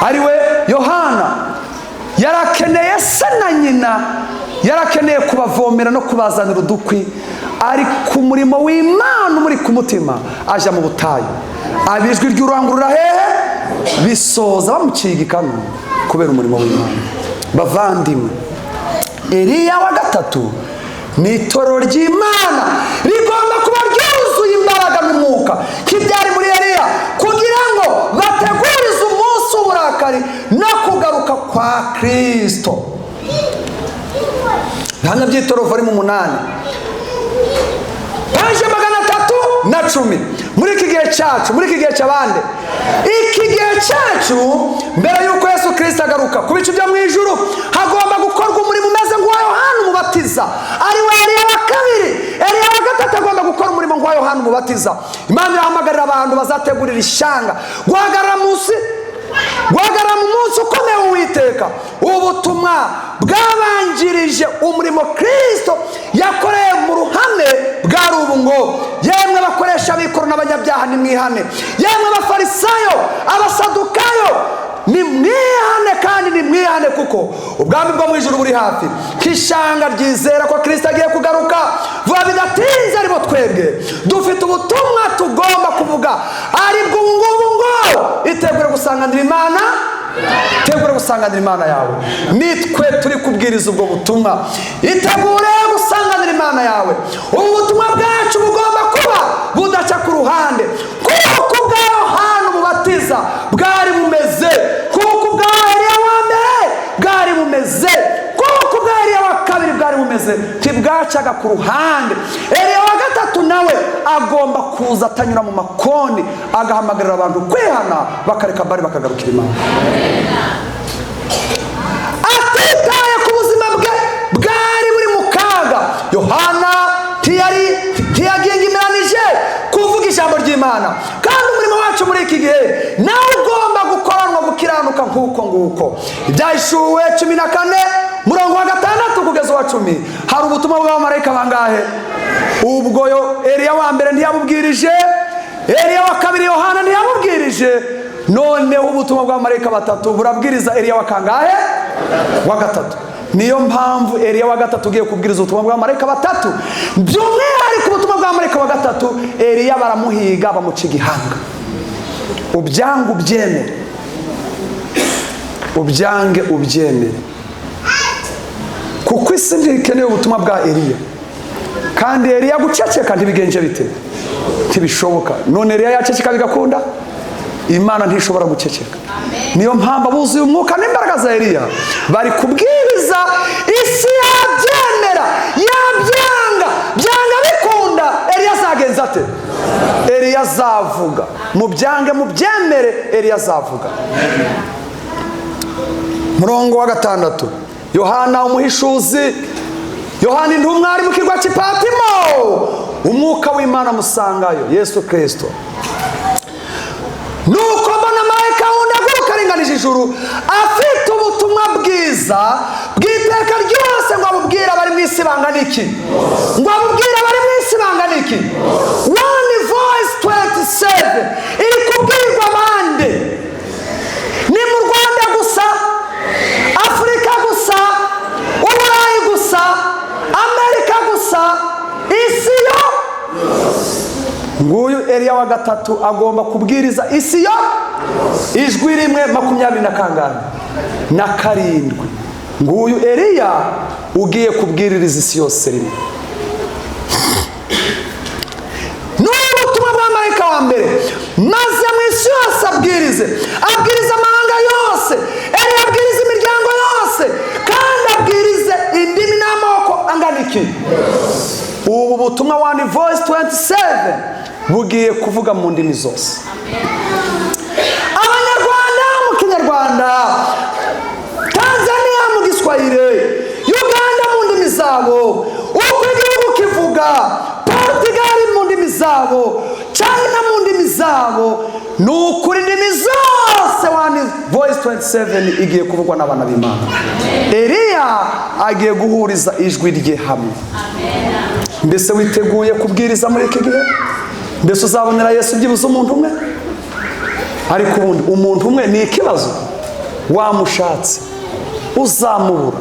ariwe Yohana yarakeneye se na nyina, yarakeneye kubavomera no kubazanira udukwi, ari ku murimo w'Imana muri ku mutima, aja mu butayu. Abijwi ry'urangurura hehe bisoza bamucigikano kubera umurimo w'Imana. Bavandimwe, Eliya wa gatatu ni itoro ry'Imana rigomba kuba ryuzuye imbaraga n'umwuka nk'ibyari muri Eliya, kugira ngo bategurize umunsi w'uburakari no kugaruka kwa Kristo. Hano by'itoro volume 8 paje 310 muri iki gihe cyacu, muri iki gihe cy'abande. Iki gihe cyacu mbere yuko Yesu Kristo agaruka ku bicu byo mu ijuru, hagomba gukorwa umurimo umeze nk'uwa Yohana umubatiza, ari we Eliya wa kabiri. Eliya wa gatatu agomba gukora umurimo nk'uwa Yohana umubatiza. Imana irahamagarira abantu bazategurira ishyanga guhagarara mu munsi ukomeye w'Uwiteka. Ubutumwa bwabanjirije umurimo Kristo yakoreye mu ruhame bwari ubu ngo, yemwe bakoresha abikoro n'abanyabyaha nimwihane, yemwe abafarisayo abasadukayo nimwihane kandi nimwihane, kuko ubwami bwo mu ijuru buri hafi. Kishanga ryizera ko Kristo agiye kugaruka vuba bidatinze, aribo twebwe dufite ubutumwa tugomba kuvuga, aribwo ngubu ngo itegure gusanganira Imana, itegure gusanganira Imana yawe. Nitwe turi kubwiriza ubwo butumwa, itegure gusanganira Imana yawe. Ubu butumwa bwacu bugomba kuba budaca ku ruhande, kuko bwa Yohana umubatiza bwari bumeze, kuko bwa Eliya wa mbere bwari bumeze, kuko bwa Eliya wa kabiri bwari bumeze, ntibwacaga ku ruhande. Eliya wa gatatu nawe agomba kuza atanyura mu makoni, agahamagarira abantu kwihana bakareka bari bakagarukira Imana, atitaye ku buzima bwe bwari buri mu kaga. Yohana ntiyagingimiranije kuvuga ijambo ry'Imana, kandi umurimo wacu muri iki gihe nawe ugomba gukoranwa gukiranuka nk'uko nguko. Ibyahishuriwe 14 murongo wa 6 kugeza wa 10 hari ubutumwa bw'abamarayika bangahe? Ubwo Eliya wa mbere ntiyabubwirije, Eliya wa kabiri Yohana ntiyabubwirije, none ubutumwa bw'abamarayika batatu burabwiriza Eliya wa kangahe? Wa gatatu. Niyo mpamvu Eliya wa gatatu ugiye kubwiriza ubutumwa bw'abamarayika batatu. By'umwihariko ubutumwa bw'abamarayika wa gatatu Eliya baramuhiga bamuca igihanga. Ubyange ubyemere, ubyange ubyemere, kuko isi ntikeneye ubutumwa bwa Eliya. Kandi Eliya guceceka ntibigenje bite? Ntibishoboka. None Eliya yaceceka bigakunda? Imana ntishobora guceceka. Niyo mpamvu abuzuye umwuka n'imbaraga za Eliya bari kubwiriza, isi yabyemera yabyanga, byanga bikunda, Eliya azagenza ate? Eliya azavuga. Mubyange mubyemere, Eliya azavuga. Murongo wa 6 Yohana umuhishuzi, Yohana intumwa ari mu kirwa cy'Ipatimo, umwuka w'Imana musangayo Yesu Kristo. Nuko mbona marayika wundi aguruka aringanije ijuru afite ubutumwa bwiza bw'iteka ryose ngo abubwire abari mu isi bangana iki? Ngo abubwire abari mu isi bangana iki? One voice 27 iri kubwirwa bande? Ni mu Rwanda gusa, Afrika gusa, Uburayi gusa, Amerika gusa, isi yo? Nguyu Eliya wa gatatu agomba kubwiriza isi yo ijwi rimwe 27. Nguyu Eliya ugiye kubwiririza isi yose rimwe. N'ubutumwa bw'amarayika wa mbere maze mu isi yose abwirize amahanga yose, Eliya abwiriza imiryango yose, kandi abwirize indimi n'amoko angana iki? Ubu butumwa One Voice 27 bugiye kuvuga mu ndimi zose. Abanyarwanda mu Kinyarwanda, Tanzania mu Giswahili, Uganda mu ndimi zabo, uko igihugu kivuga, Portugal mu ndimi zabo, China mu ndimi zabo, n'ukuri indimi zose One Voice 27 igiye kuvugwa n'abana b'Imana. Eliya agiye guhuriza ijwi rye hamwe. Mbese witeguye kubwiriza muri iki gihe? Mbese uzabonera Yesu byibuze umuntu umwe? Ariko umuntu umwe ni ikibazo. Wamushatse uzamubura,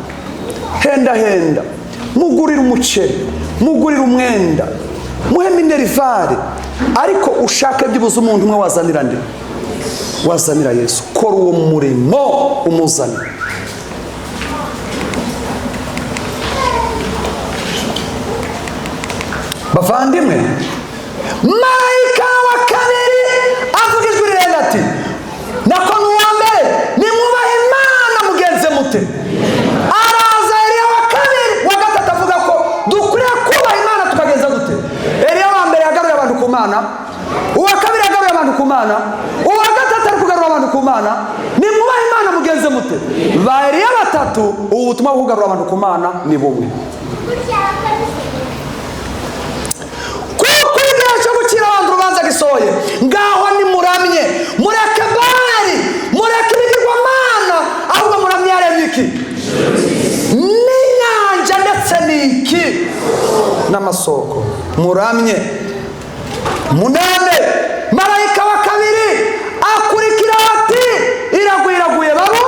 henda mugurira umuceri, mugurira umwenda, muhe minerivare, ariko ushake byibuze umuntu umwe wazanira nde? Wazanira Yesu. Kora uwo murimo umuzanira. Bavandimwe, marayika wa kabiri avuga ijwi rirenga ati, nako n'uwa mbere nimwubahe Imana mugenze mute? Araza Eliya wa kabiri, wa gatatu avuga ko dukwiriye kubaha Imana tukagenza dute? Eliya wa mbere yagaruye abantu ku Mana, uwa kabiri yagaruye abantu ku Mana, uwa gatatu ari kugarura abantu ku Mana. Nimwubahe Imana mugenze mute? Ba Eliya batatu ubu butumwa bwo kugarura abantu ku Mana ni bumwe. Gisoye ngaho ni muramye, mureke Bali, mureke ibigirwamana, ahubwo muramye yaremye iki? N'inyanja ndetse n'iki n'amasoko. Muramye. 8 marayika wa kabiri akurikira ati, iraguye babo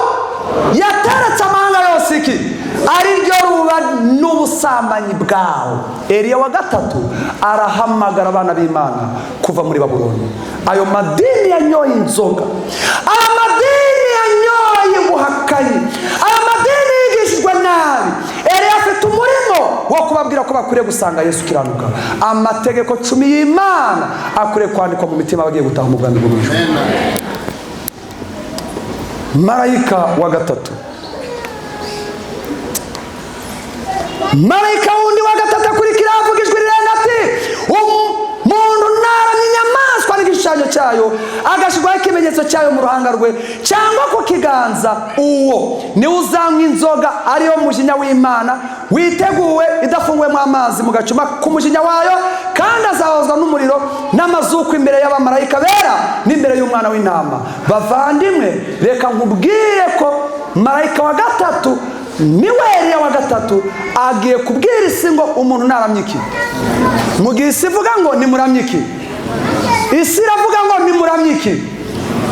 yataretse amahanga yose iki? Ari ryo ruba n'ubusambanyi bwawo. Eliya wa gatatu arahamagara abana b'Imana kuva muri Babuloni. Ayo madini yanyoye inzoga, ayo madini yanyoye ubuhakanyi, ayo madini yigishijwe nabi, Eliya afite umurimo wo kubabwira ko bakwiriye gusanga Yesu kiranuka. Amategeko 10 y'Imana akwiriye kwandikwa mu mitima bagiye gutaha mu bwami bwo mu ijuru. Marayika wa gatatu, marayika wundi wa gatatu akurikira avuga ijwi rirenga ati, umuntu naramye inyamaswa n'igishushanyo cyayo, agashirwaho ikimenyetso cyayo mu ruhanga rwe cyangwa ku kiganza, uwo niwe uzanywa inzoga ariyo mujinya w'Imana witeguwe idafunguwemo amazi mu gacuma k'umujinya wayo, kandi azabazwa n'umuriro n'amazuku imbere y'abamarayika bera n'imbere y'umwana w'intama. Bavandimwe, reka nkubwire ko marayika wa gatatu niwe Eliya wa gatatu agiye kubwira isi ngo umuntu naramye iki. Mu gihe isi ivuga ngo nimuramye iki, isi iravuga ngo nimuramye iki.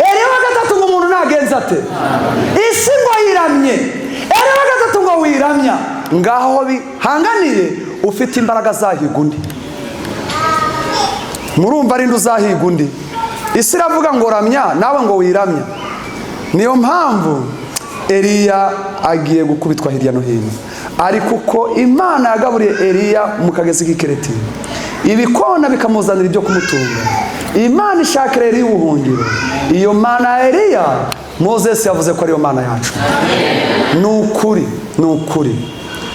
Eliya wa gatatu ngo umuntu nagenza ate? Isi ngo yiramye, Eliya wa gatatu ngo wiramya. Ngaho bihanganire, ufite imbaraga zahiga undi. Murumva ari nduzahiga undi. Isi iravuga ngo ramya, nawe ngo wiramya. Niyo mpamvu Eliya agiye gukubitwa hirya no hino. Ariko uko Imana yagaburiye Eliya mu kagezi k'Ikereti, ibikona bikamuzanira ibyo kumutunga. Imana ishakira Eliya ubuhungiro. Iyo Mana ya Eliya, Moses yavuze ko ariyo Mana yacu. Ni ukuri.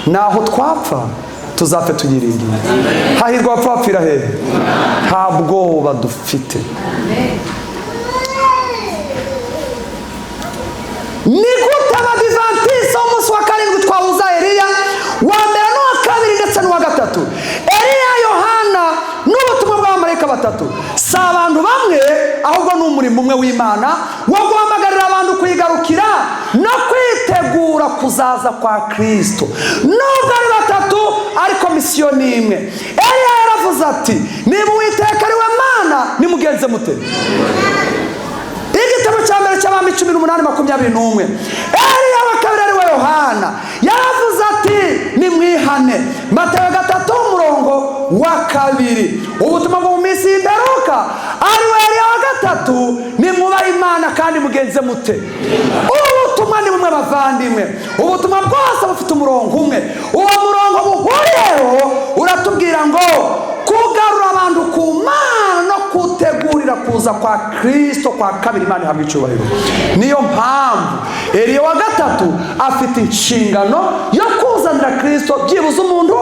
Naho twapfa tuzapfe tuyiringiye. Hahirwa abapfa bapfira hehe? Nta bwoba dufite. Ni gute abadivantisi umunsi wa karindwi twabuza Eliya wa mbere n'uwa kabiri ndetse n'uwa gatatu? Eliya, Yohana n'ubutumwa bw'abamarayika batatu si abantu bamwe, ahubwo ni umurimo umwe w'Imana wo guhamagarira abantu kuyigarukira no kwitegura kuzaza kwa Kristo. Nubwo ari batatu ariko misiyo ni imwe. Eliya yaravuze ati, niba Uwiteka ari we Mana nimugenze mute? Igitabo cya mbere cy'Abami 18:21. Eliya wa kabiri ari we Yohana yaravuze ati, nimwihane. Matayo 3:2. Ubutumwa bwo mu minsi y'imperuka ari we Eliya wa gatatu, nimwubahe Imana kandi mugenze mute. Ubutumwa ni bumwe bavandimwe, ubutumwa bwose bufite umurongo umwe. Uwo murongo buhuriyeho uratubwira ngo kugarura abantu ku Mana no kutegurira kuza kwa Kristo kwa kabiri. Imana ihabwa icyubahiro. Niyo mpamvu Eliya wa gatatu afite inshingano yo kuzanira Kristo byibuze umuntu.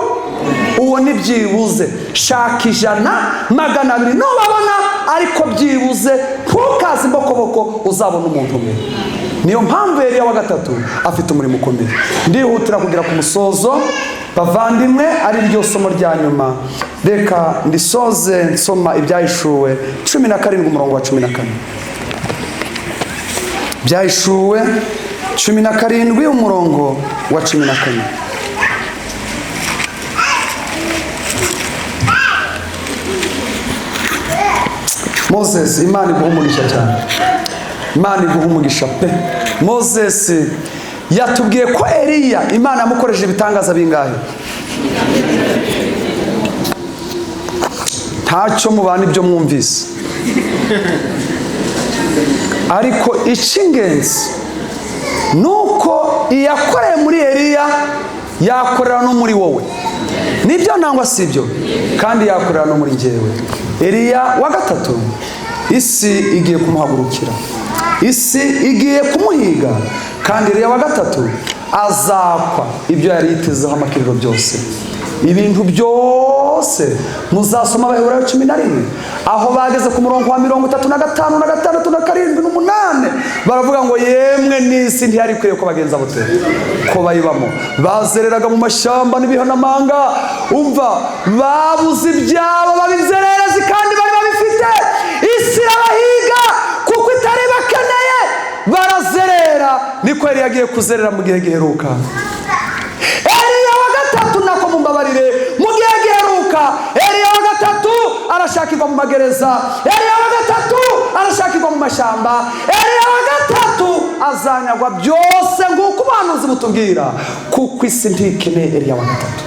Uwo ni byibuze shaka 100, 200 nubabona, ariko byibuze ntukaze imbokoboko uzabona umuntu umwe. Niyo mpamvu Eliya wa gatatu afite umurimo ukomeye. Ndihutira kugera ku musozo bavandimwe, ari ryo somo rya nyuma. Reka ndisoze nsoma Ibyahishuwe 17:14. Ibyahishuwe 17:14. Moses, Imana iguha umugisha cyane. Imana iguha umugisha pe. Moses yatubwiye ko Eliya Imana yamukoresheje ibitangaza bingahe? Ntacyo mubana ibyo mwumvise. Ariko icy'ingenzi nuko iyakoreye muri Eliya yakorera no muri wowe. Nibyo nangwa sibyo? Kandi yakorera no muri njyewe. Eliya wa gatatu, isi igiye kumuhagurukira, isi igiye kumuhiga, kandi Eliya wa gatatu azapfa ibyo yari yitezeho amakiriro byose. Ibintu byose muzasoma Abaheburayo 11 aho bageze ku murongo wa 35 na 6 na 7 na 7 na 8 baravuga ngo yemwe n'isi ntiyari ikwiye ko bagenza bote ko bayibamo. Bazereraga mu mashyamba n'ibihanamanga, umva babuze ibyabo babizerereza kandi bari babifite. Isi irabahiga kuko itari bakeneye, barazerera. Niko yari yagiye kuzerera mu gihe giheruka. Eliya wa gatatu nako mumbabarire, mu gihe giheruka Eliya wa gatatu arashakirwa mu magereza, Eliya wa gatatu arashakirwa mu mashyamba, Eliya wa gatatu azanyagwa byose nguko ubuhanuzi butubwira, kuko isi ntikeneye Eliya wa gatatu.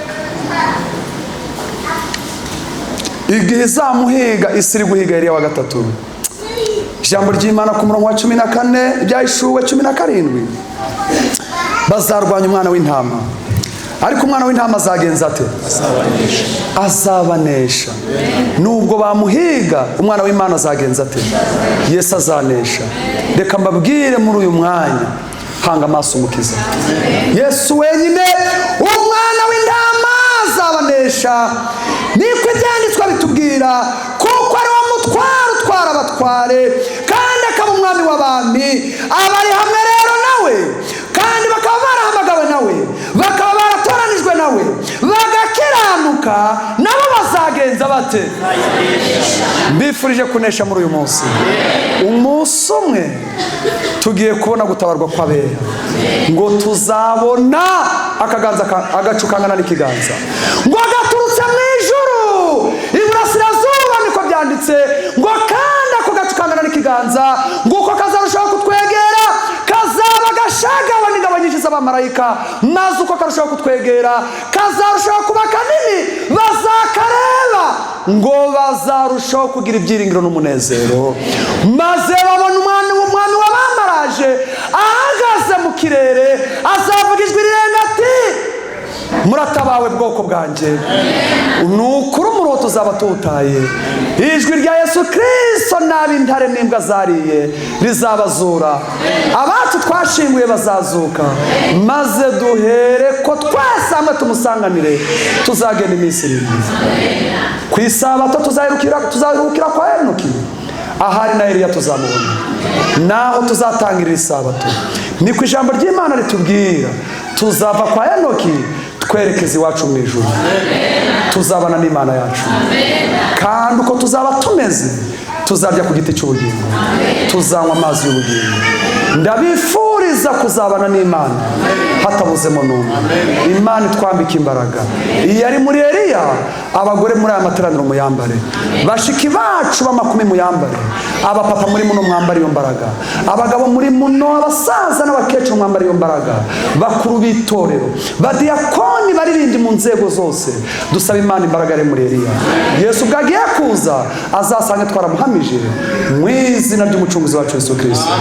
Igihe izamuhiga, isi iri guhiga Eliya wa gatatu. Ijambo ry'Imana ku murongo wa 14, Ibyahishuwe 17. Bazarwanya umwana w'intama, ariko umwana w'intama azagenza ate? Azabanesha. Nubwo bamuhiga, umwana w'Imana azagenza ate? Yesu azanesha. Reka mbabwire muri uyu mwanya, hanga amaso umukiza. Yesu wenyine umwana w'intama azabanesha. Niko ibyanditswe bitubwira, kuko ari wo mutware utwara abatware kandi akaba umwami w'abami. Abari hamwe rero nawe kandi bakaba barahamagawe nawe, bakaba baratoranijwe nawe, bakiranuka nabo bazagenza bate? Mbifurije kunesha muri uyu munsi. Umunsi umwe tugiye kubona gutabarwa kw'abera, ngo tuzabona akaganza agacu kangana n'ikiganza, ngo gaturutse mu ijuru iburasirazuba, niko byanditse, ngo kandi ako gacu kangana n'ikiganza, ngo uko kazarushaho kutwegera kazaba gashagawe n'ingabo nyinshi z'abamarayika, maze uko karushaho kutwegera kazarushaho kuba kanini, bazakareba ngo bazarushaho kugira ibyiringiro n'umunezero, maze babona umwami wabamaraje ahagaze mu kirere, azavuga ijwi rirenga ati muratabawe bwoko bwanjye. Nukuri umuruho tuzaba tuwutaye, ijwi rya Yesu Kristo n'ab'intare n'imbwa zariye rizabazura, abacu twashinguye bazazuka, maze duhere ko twese hamwe tumusanganire, tuzagenda iminsi irindwi. Ku isabato tuzaruhukira kwa Henoki, ahari na Eliya tuzamubona, naho tuzatangirira isabato. Ni ku ijambo ry'Imana ritubwira tuzava kwa Henoki twerekeza iwacu mu ijuru, tuzabana n'Imana yacu, kandi uko tuzaba tumeze tuzarya ku giti cy'ubugingo, tuzanywa amazi y'ubugingo. Ndabifuriza kuzabana n'Imana hatabuzemo n'umwe. Imana itwambika imbaraga. Iyo ari muri Eliya, abagore muri aya materaniro muyambare, bashiki bacu b'amakumi muyambare, abapapa muri muno mwambare iyo mbaraga, abagabo muri muno, abasaza n'abakecuru mwambare iyo mbaraga, bakuru b'itorero, badiyakoni baririmbyi mu nzego zose, dusaba Imana imbaraga ari muri Eliya. Yesu ubwo agiye kuza azasange twaramuhamije mu izina ry'umucunguzi wacu Yesu Kristo.